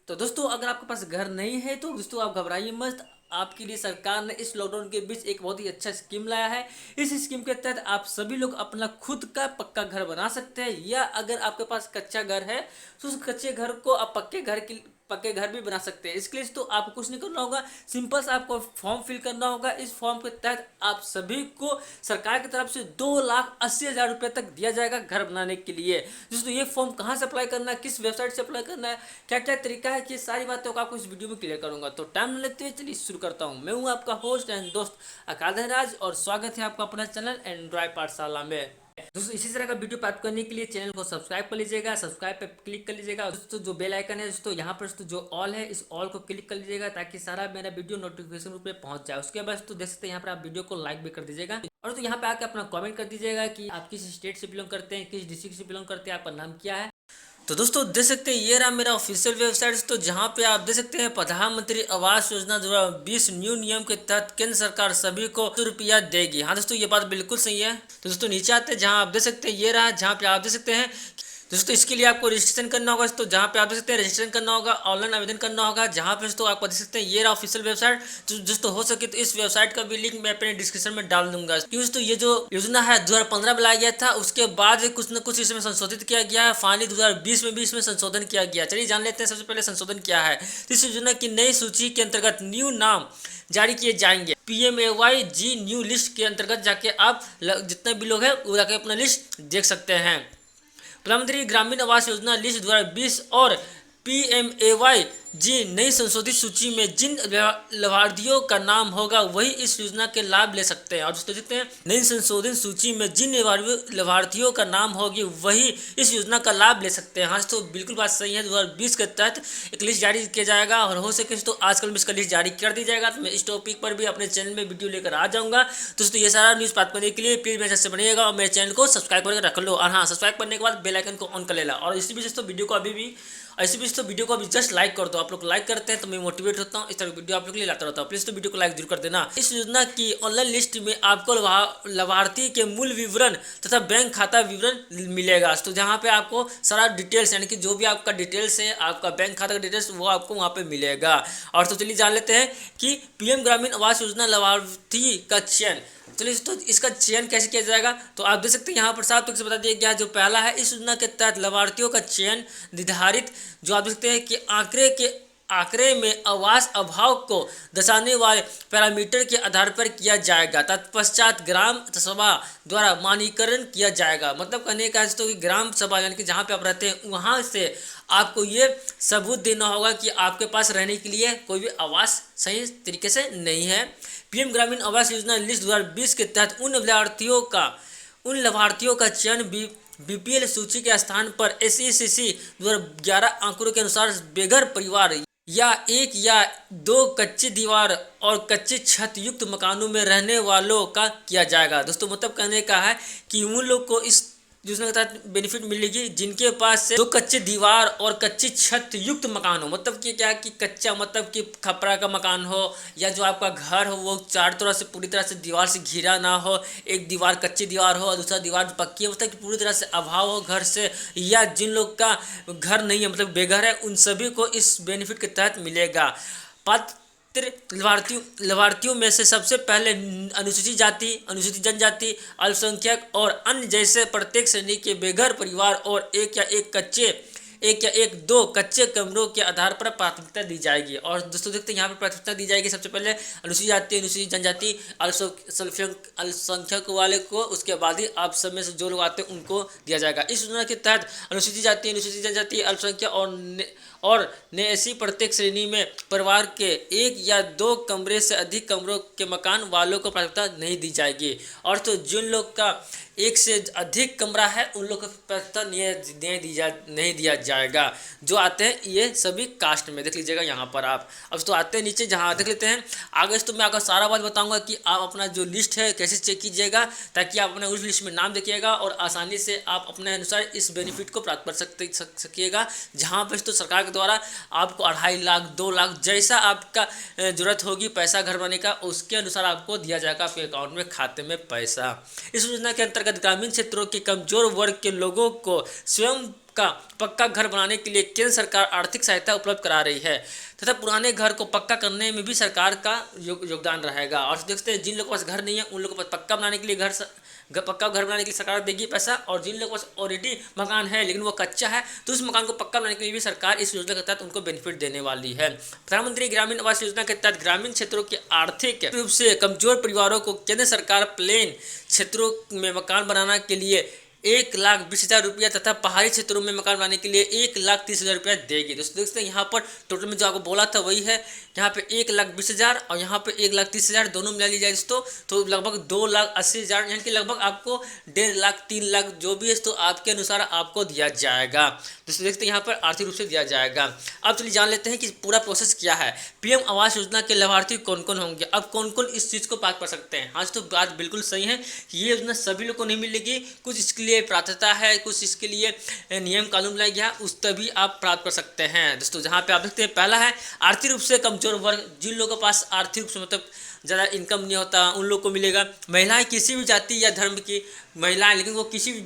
तो दोस्तों अगर आपके पास घर नहीं है तो दोस्तों आप घबराइए मत। आपके लिए सरकार ने इस लॉकडाउन के बीच एक बहुत ही अच्छा स्कीम लाया है। इस स्कीम के तहत आप सभी लोग अपना खुद का पक्का घर बना सकते हैं, या अगर आपके पास कच्चा घर है तो उस कच्चे घर को आप पक्के घर भी बना सकते हैं। इसके लिए तो आपको कुछ नहीं करना होगा, सिंपल सा आपको फॉर्म फिल करना होगा। इस फॉर्म के तहत आप सभी को सरकार की तरफ से 2,80,000 रुपये तक दिया जाएगा घर बनाने के लिए। दोस्तों ये फॉर्म कहाँ से अप्लाई करना है, किस वेबसाइट से अप्लाई करना है, क्या क्या तरीका है, ये सारी बातें को आपको इस वीडियो में क्लियर करूंगा। तो टाइम न लेते हुए चलिए शुरू करता हूँ। मैं हूँ आपका होस्ट एंड दोस्त अकाल धनराज और स्वागत है आपका अपना चैनल एंड्रॉयड पाठशाला में। दोस्तों इसी तरह का वीडियो प्राप्त करने के लिए चैनल को सब्सक्राइब कर लीजिएगा, सब्सक्राइब पे क्लिक कर लीजिएगा। दोस्तों जो बेल आइकन है दोस्तों यहाँ पर दोस्तों जो ऑल है, इस ऑल को क्लिक कर लीजिएगा ताकि सारा मेरा वीडियो नोटिफिकेशन रूप में पहुंच जाए। उसके बाद तो देख सकते हैं यहाँ पर आप वीडियो को लाइक भी कर दीजिएगा और तो यहाँ पे आके अपना कमेंट कर दीजिएगा कि आप किस स्टेट से बिलोंग करते हैं, किस डिस्ट्रिक्ट से बिलोंग करते हैं, आपका नाम क्या है। तो दोस्तों देख सकते हैं ये रहा मेरा ऑफिशियल वेबसाइट। तो जहाँ पे आप देख सकते हैं प्रधानमंत्री आवास योजना 2020 न्यू नियम के तहत केंद्र सरकार सभी को ₹100 देगी। हाँ दोस्तों ये बात बिल्कुल सही है। तो दोस्तों नीचे आते हैं जहाँ आप देख सकते हैं ये रहा, जहाँ पे आप देख सकते हैं दोस्तों इसके लिए आपको रजिस्ट्रेशन करना होगा। तो जहाँ पे आप देख सकते हैं रजिस्ट्रेशन करना होगा, ऑनलाइन आवेदन करना होगा। जहाँ पे दोस्तों आपको देख सकते हैं ये रहा ऑफिशियल वेबसाइट। तो दोस्तों हो सके तो इस वेबसाइट का भी लिंक मैं अपने डिस्क्रिप्शन में डाल दूंगा। क्योंकि दोस्तों ये जो योजना है 2015 में लाया गया था, उसके बाद कुछ न कुछ इसमें संशोधित किया गया है। फाइनली 2020 में भी इसमें संशोधन किया गया। चलिए जान लेते हैं सबसे पहले संशोधन क्या है। इस योजना की नई सूची के अंतर्गत न्यू नाम जारी किए जाएंगे। PMAY-G न्यू लिस्ट के अंतर्गत जाके आप जितने भी लोग हैं वो जाके अपना लिस्ट देख सकते हैं। प्रधानमंत्री ग्रामीण आवास योजना लिस्ट 2020 और PMAY-G नई संशोधित सूची में जिन लाभार्थियों का नाम होगा वही इस योजना के लाभ ले सकते हैं। और दोस्तों देखते हैं नई संशोधित सूची में जिन लाभार्थियों का नाम होगी वही इस योजना का लाभ ले सकते हैं। हाँ तो बिल्कुल बात सही है। 2020 के तहत एक लिस्ट जारी किया जाएगा और हो सके तो आजकल में इसका लिस्ट जारी कर दी जाएगा। तो मैं इस टॉपिक पर भी अपने चैनल में वीडियो लेकर आ जाऊँगा। दोस्तों ये सारा न्यूज़ प्राप्त करने के लिए प्लीज़ मेरे से बनिएगा और मेरे चैनल को सब्सक्राइब करके रख लो। और हाँ सब्सक्राइब करने के बाद बेल आइकन को ऑन कर लेना। और इसी बीच तो वीडियो को अभी जस्ट लाइक कर दो। आप लोग लाइक करते हैं तो मैं मोटिवेट होता हूँ, इस तरह वीडियो आप लोग के लिए लाता रहता हूँ। प्लीज़ तो वीडियो को लाइक जरूर कर देना। इस योजना की ऑनलाइन लिस्ट में आपको लाभार्थी के मूल विवरण तथा बैंक खाता विवरण मिलेगा। तो जहाँ पे आपको सारा डिटेल्स यानी कि जो भी आपका डिटेल्स है, आपका बैंक खाता का डिटेल्स वो आपको वहाँ पे मिलेगा। और तो चलिए जान लेते हैं कि PM ग्रामीण आवास योजना लाभार्थी का चयन। चलिए तो इसका चयन कैसे किया जाएगा। तो आप देख सकते हैं यहाँ पर साफ तौर से बता दिया गया है। जो पहला है इस योजना के तहत लाभार्थियों का चयन निर्धारित जो आप देख सकते हैं कि आंकड़े में आवास अभाव को दर्शाने वाले पैरामीटर के आधार पर किया जाएगा। तत्पश्चात ग्राम सभा द्वारा मानकीकरण किया जाएगा। मतलब कहने का है कि ग्राम सभा यानी कि जहाँ पे आप रहते हैं वहाँ से आपको ये सबूत देना होगा कि आपके पास रहने के लिए कोई भी आवास सही तरीके से नहीं है। PM ग्रामीण आवास योजना लिस्ट 2020 के तहत उन लाभार्थियों का चयन BPL सूची के स्थान पर SECC 2011 आंकड़ों के अनुसार बेघर परिवार या एक या दो कच्ची दीवार और कच्ची छत युक्त मकानों में रहने वालों का किया जाएगा। दोस्तों मतलब कहने का है कि उन लोग को इस योजना के तहत बेनिफिट मिलेगी जिनके पास से दो कच्चे दीवार और कच्ची छत युक्त मकान हो। मतलब कि क्या कि कच्चा मतलब कि खपरा का मकान हो, या जो आपका घर हो वो चारों तरह से पूरी तरह से दीवार से घिरा ना हो, एक दीवार कच्ची दीवार हो और दूसरा दीवार पक्की हो, मतलब कि पूरी तरह से अभाव हो घर से, या जिन लोग का घर नहीं है मतलब बेघर है उन सभी को इस बेनिफिट के तहत मिलेगा। पात्र लाभार्थियों में से सबसे पहले अनुसूचित जाति, अनुसूचित जनजाति, अल्पसंख्यक और अन्य जैसे प्रत्येक श्रेणी के बेघर परिवार और एक या एक दो कच्चे कमरों के आधार पर प्राथमिकता दी जाएगी। और दोस्तों देखते हैं यहाँ पर प्राथमिकता दी जाएगी सबसे पहले अनुसूचित जाति, अनुसूचित जनजाति, अल्पसंख्यक वाले को, उसके बाद ही आप सब में से जो लोग आते हैं उनको दिया जाएगा। इस योजना के तहत अनुसूचित जाति, अनुसूचित जनजाति, अल्पसंख्यक और नेएसी प्रत्येक श्रेणी में परिवार के एक या दो कमरे से अधिक कमरों के मकान वालों को प्राथमिकता नहीं दी जाएगी। और तो जिन लोग का एक से अधिक कमरा है उन लोग को प्राथमिकता नहीं दिया जाएगा। जो आते हैं ये सभी कास्ट में देख लीजिएगा यहाँ पर आप। अब तो आते हैं नीचे जहाँ देख लेते हैं आगे तो मैं आपको सारा बात बताऊंगा कि आप अपना जो लिस्ट है कैसे चेक कीजिएगा ताकि आप अपने उस लिस्ट में नाम देखिएगा और आसानी से आप अपने अनुसार इस बेनिफिट को प्राप्त कर सकिएगा। जहाँ पर तो सरकार के द्वारा आपको 2.5 लाख 2 लाख जैसा आपका जरूरत होगी पैसा घर बनाने का उसके अनुसार आपको दिया जाएगा आपके अकाउंट में खाते में पैसा। इस योजना के अंतर्गत ग्रामीण क्षेत्रों के कमजोर वर्ग के लोगों को स्वयं पक्का घर बनाने के लिए केंद्र सरकार आर्थिक सहायता उपलब्ध करा रही है तथा पुराने घर को पक्का करने में भी सरकार का योगदान रहेगा। और देखते हैं जिन लोगों के पास घर नहीं है उन लोगों के पास पक्का बनाने के लिए पक्का घर बनाने के लिए सरकार देगी पैसा, और जिन लोगों के पास ऑलरेडी मकान है लेकिन वो कच्चा है तो उस मकान को पक्का बनाने के लिए भी सरकार इस योजना के तहत उनको बेनिफिट देने वाली है। प्रधानमंत्री ग्रामीण आवास योजना के तहत ग्रामीण क्षेत्रों के आर्थिक रूप से कमजोर परिवारों को केंद्र सरकार प्लेन क्षेत्रों में मकान बनाने के लिए 1,20,000 रुपया तथा पहाड़ी क्षेत्रों में मकान बनाने के लिए 1,30,000 रुपया देगी। दोस्तों देखते हैं यहाँ पर टोटल में जो आपको बोला था वही है, यहाँ पे 1,20,000 और यहाँ पे 1,30,000 दोनों मिला लीजिए दोस्तों तो लगभग 2,80,000 यानी कि लगभग आपको 1.5 लाख 3 लाख जो भी है तो आपके अनुसार आपको दिया जाएगा। दोस्तों देखते हैं यहाँ पर आर्थिक रूप से दिया जाएगा। अब चलिए जान लेते हैं कि पूरा प्रोसेस क्या है। पीएम आवास योजना के लाभार्थी कौन कौन होंगे, अब कौन कौन इस चीज़ को पात्र कर सकते हैं। हाँ तो बात बिल्कुल सही है कि ये योजना सभी लोग को नहीं मिलेगी, कुछ इसके लिए पात्रता है, कुछ इसके लिए नियम कानून बनाया गया उस तभी आप प्राप्त कर सकते हैं। दोस्तों जहाँ पे आप देखते हैं पहला है आर्थिक रूप से कमजोर वर्ग, जिन लोगों के पास आर्थिक रूप से मतलब ज़्यादा इनकम नहीं होता उन लोग को मिलेगा। महिलाएं किसी भी जाति या धर्म की महिलाएं, लेकिन वो किसी भी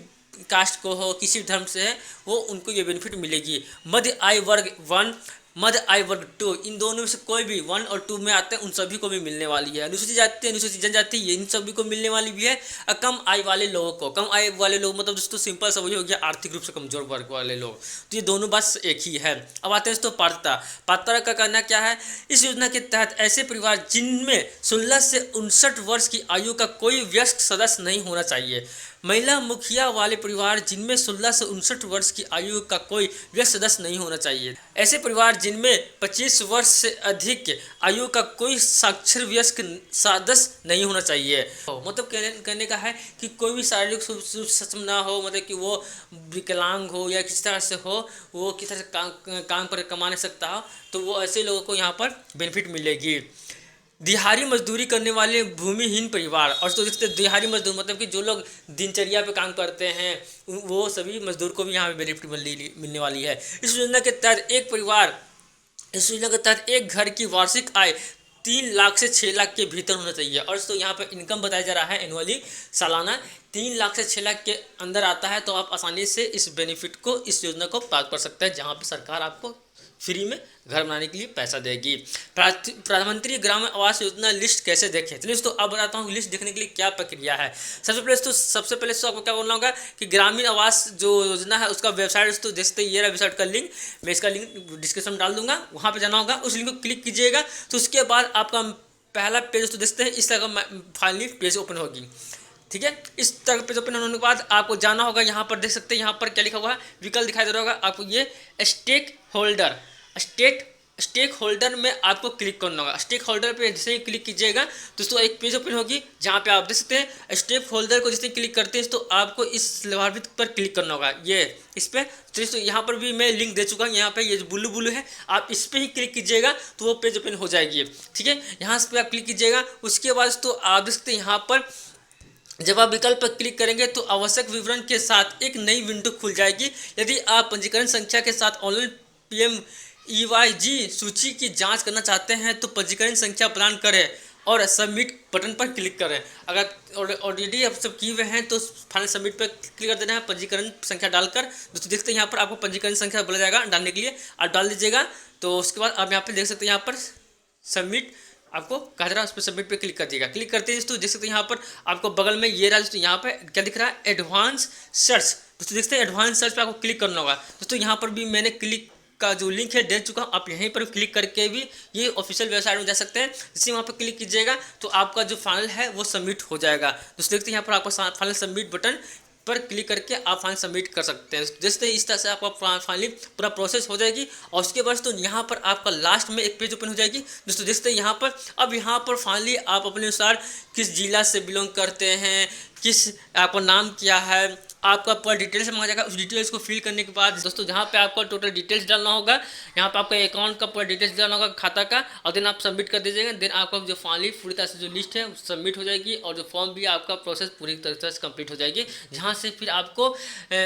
कास्ट को हो किसी भी धर्म से है वो उनको ये बेनिफिट मिलेगी। मध्य आय वर्ग 1 मध्य आय वर्ग 2 इन दोनों में से कोई भी 1 और 2 में आते हैं उन सभी को भी मिलने वाली है। अनुसूचित जाति अनुसूचित जनजाति इन सभी को मिलने वाली भी है। और कम आय वाले लोगों को, कम आय वाले लोग मतलब दोस्तों सिंपल सा वही हो गया आर्थिक रूप से कमजोर वर्ग वाले लोग, तो ये दोनों बस एक ही है। अब आते हैं दोस्तों पात्रता का करना क्या है। इस योजना के तहत ऐसे परिवार जिनमें 16 से 59 वर्ष की आयु का कोई वयस्क सदस्य नहीं होना चाहिए। महिला मुखिया वाले परिवार जिनमें 16 से 59 वर्ष की आयु का कोई वयस्क सदस्य नहीं होना चाहिए। ऐसे परिवार जिनमें 25 वर्ष से अधिक आयु का कोई साक्षर वयस्क सदस्य नहीं होना चाहिए। मतलब कहने का है कि कोई भी शारीरिक सक्षम ना हो, मतलब कि वो विकलांग हो या किसी तरह से हो, वो किसी तरह से काम पर कमा नहीं सकता हो, तो वो ऐसे लोगों को यहाँ पर बेनिफिट मिलेगी। दिहाड़ी मजदूरी करने वाले भूमिहीन परिवार, और तो देखते दिहाड़ी मजदूर मतलब कि जो लोग दिनचर्या पे काम करते हैं वो सभी मजदूर को भी यहाँ पे बेनिफिट मिलने वाली है। इस योजना के तहत एक घर की वार्षिक आय 3 लाख से 6 लाख के भीतर होना चाहिए। और तो यहाँ पर इनकम बताया जा रहा है एनुअली सालाना 3 लाख से 6 लाख के अंदर आता है तो आप आसानी से इस बेनिफिट को इस योजना को प्राप्त कर सकते हैं, जहाँ पर सरकार आपको फ्री में घर बनाने के लिए पैसा देगी। प्रधानमंत्री ग्रामीण आवास योजना लिस्ट कैसे देखें, चलिए तो अब बताता हूँ लिस्ट देखने के लिए क्या प्रक्रिया है। सबसे पहले तो आपको क्या बोलना होगा कि ग्रामीण आवास जो योजना है उसका वेबसाइट तो देखते ये रहा वेबसाइट का लिंक, मैं इसका लिंक डिस्क्रिप्शन में डाल दूंगा, वहाँ पर जाना होगा, उस लिंक को क्लिक कीजिएगा तो उसके बाद आपका पहला पेज तो देखते हैं इस तरह का फाइनली पेज ओपन होगी। ठीक है, इस तरह पेज ओपन होने के बाद आपको जाना होगा, यहाँ पर देख सकते हैं यहाँ पर क्या लिखा हुआ है, विकल्प दिखाई दे रहा होगा आपको, ये स्टेक होल्डर में आपको क्लिक करना होगा। स्टेक होल्डर पे जैसे ही क्लिक कीजिएगा दोस्तों एक पेज ओपन होगी जहाँ पे आप देख सकते हैं स्टेक होल्डर को जैसे क्लिक करते हैं तो आपको इस लाभार्थी पर क्लिक करना होगा, ये इस पर। तो यहाँ पर भी मैं लिंक दे चुका हूँ, यहाँ पे ये जो ब्लू है आप इस पर ही क्लिक कीजिएगा तो वो पेज ओपन हो जाएगी। ठीक है, यहाँ पर आप क्लिक कीजिएगा, उसके बाद तो आप देख सकते हैं यहाँ पर जब आप विकल्प पर क्लिक करेंगे तो आवश्यक विवरण के साथ एक नई विंडो खुल जाएगी। यदि आप पंजीकरण संख्या के साथ ऑनलाइन PMEYG सूची की जांच करना चाहते हैं तो पंजीकरण संख्या प्रदान करें और सबमिट बटन पर क्लिक करें। अगर ऑलरेडी आप सब किए हुए हैं तो फाइनल सबमिट पर क्लिक कर देना है पंजीकरण संख्या डालकर। दोस्तों देखते हैं यहाँ पर आपको पंजीकरण संख्या बोला जाएगा डालने के लिए, आप डाल दीजिएगा तो उसके बाद आप यहाँ पर देख सकते हैं यहाँ पर सबमिट आपको कहा जा रहा है, उस पर सबमिट पे क्लिक कर दिएगा। क्लिक करते हैं दोस्तों देख सकते हैं यहाँ पर आपको बगल में ये रहा दोस्तों, यहाँ पे क्या दिख रहा है एडवांस सर्च। दोस्तों देखते हैं एडवांस सर्च पे आपको क्लिक करना होगा। दोस्तों यहाँ पर भी मैंने क्लिक का जो लिंक है दे चुका हूँ, आप यहीं पर क्लिक करके भी ये ऑफिशियल वेबसाइट में जा सकते हैं। जैसे वहाँ पर क्लिक कीजिएगा तो आपका जो फाइनल है वो सबमिट हो जाएगा। दोस्तों देखते हैं यहाँ पर आपका फाइनल सबमिट बटन पर क्लिक करके आप फाइनल सबमिट कर सकते हैं। जैसे इस तरह से आपका फाइनली पूरा प्रोसेस हो जाएगी और उसके बाद तो यहाँ पर आपका लास्ट में एक पेज ओपन हो जाएगी। दोस्तों देखते हैं यहाँ पर अब यहाँ पर फाइनली आप अपने अनुसार किस जिला से बिलोंग करते हैं, किस आपका नाम क्या है, आपका पूरा डिटेल्स मांगा जाएगा। उस डिटेल्स को फिल करने के बाद दोस्तों जहाँ पे आपको टोटल डिटेल्स डालना होगा, यहाँ पे आपका अकाउंट का पूरा डिटेल्स डालना होगा खाता का, और देन आप सबमिट कर दीजिएगा। देन आपका जो फाइनली पूरी तरह से जो लिस्ट है सबमिट हो जाएगी और जो फॉर्म भी आपका प्रोसेस पूरी तरह से कंप्लीट हो जाएगी। जहाँ से फिर आपको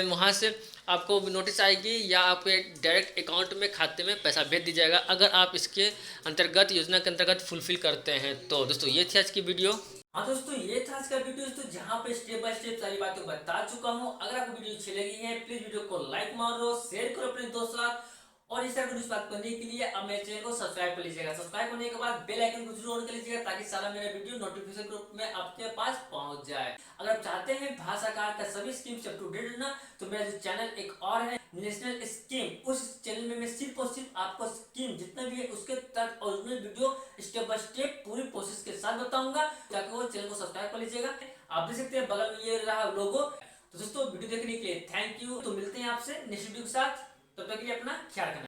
वहाँ से आपको नोटिस आएगी या आपके डायरेक्ट अकाउंट में खाते में पैसा भेज दिया जाएगा अगर आप इसके अंतर्गत योजना के अंतर्गत फुलफिल करते हैं। तो दोस्तों ये थी आज की वीडियो। हाँ दोस्तों, ये था आज का वीडियो दोस्तों, जहाँ पे स्टेप बाय स्टेप सारी बातें बता चुका हूँ। अगर आपको वीडियो अच्छी लगी है, प्लीज वीडियो को लाइक मारो, शेयर करो अपने दोस्तों के साथ। और इस तरह की न्यूज़ बात करने के लिए अब मेरे चैनल को सब्सक्राइब कर लीजिएगा। सब्सक्राइब करने के बाद बेल आइकन को जरूर ऑन कर लीजिएगा, ताकि सारा मेरा वीडियो नोटिफिकेशन ग्रुप में आपके पास पहुंच जाए। अगर आप चाहते हैं भाषाकार का सभी स्कीम से अप टू डेट रहना, तो मेरा जो चैनल एक और है नेशनल स्कीम, उस चैनल में मैं सिर्फ और सिर्फ आपको स्कीम जितना भी है उसके तक original video step by step पूरी प्रोसेस के साथ बताऊंगा। ताकि वो चैनल को सब्सक्राइब कर लीजिएगा। आप देख सकते हैं बगल में ये रहा लोगो। तो दोस्तों वीडियो देखने के लिए थैंक यू। तो मिलते हैं आपसे नेक्स्ट वीडियो के साथ, तब तक के लिए अपना ख्याल रखना।